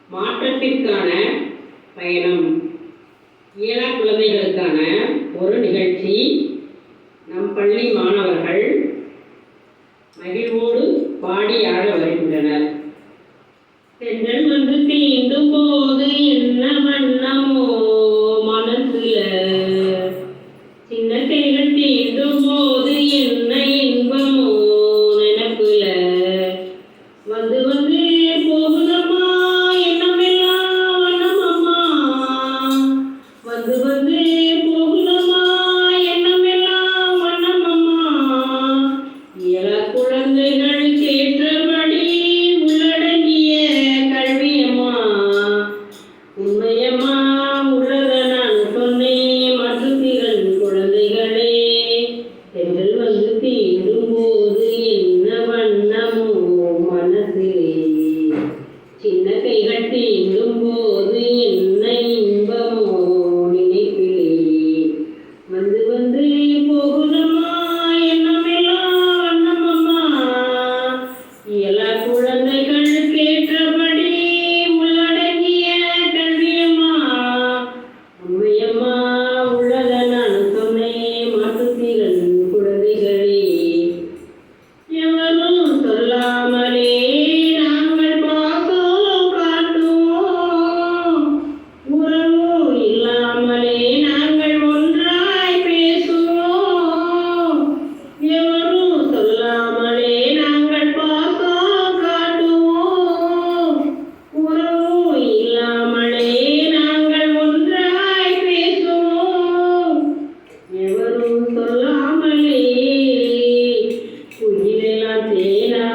மாற்றத்திற்கான பயணம் இயலா குழந்தைகளுக்கான ஒரு நிகழ்ச்சி. நம் பள்ளி மாணவர்கள் மகிழ்வோடு பாடி ஆட வருகின்றனர். தென்றல் வந்து தீண்டும் போது என்ன வண்ணமோ மனசுல, சின்ன கைகள் தீண்டும் போது என்ன இன்பமோ நினைப்புல, வந்து வந்து போகுதம்மா எண்ணமெல்லாம் வண்ணமம்மா, வந்து வந்து போகுதம்மா எண்ணமெல்லாம் வண்ணமம்மா, இயலா குழந்தைகளுக்கு ஏற்றபடி உள்ளடங்கிய கல்வியம்மா, உண்மையம்மா உள்ளத நான் சொன்னேன் மாற்றுத்திறன் குழந்தைகளே. தென்றல் வந்து தீண்டும் போது என்ன வண்ணமோ மனசிலே, சின்ன கைகள் தீண்டும் போது என்ன இன்பமோ நினைப்பிலே, வந்து வந்து போகுதம்மா எண்ணமெல்லாம் வண்ணமம்மா, இயலா குழந்தைகளுக்கு ஏற்றபடி உள்ளடங்கிய கல்வியம்மா, உண்மையம்மா உள்ளத நான் சொன்னேன் மாற்றுத்திறன் குழந்தைகளே. எவரும் சொல்லாமலே நாங்கள் பாசம் காட்டுவோம், உறவு இல்லாமலே நாங்கள் ஒன்றாய் பேசுவோம். எவரும் சொல்லாமலே நாங்கள் பாசம் காட்டுவோம், உறவு இல்லாமலே நாங்கள் ஒன்றாய் பேசுவோம். எவரும் சொல்லாமலே உயிரெல்லாம் தேனா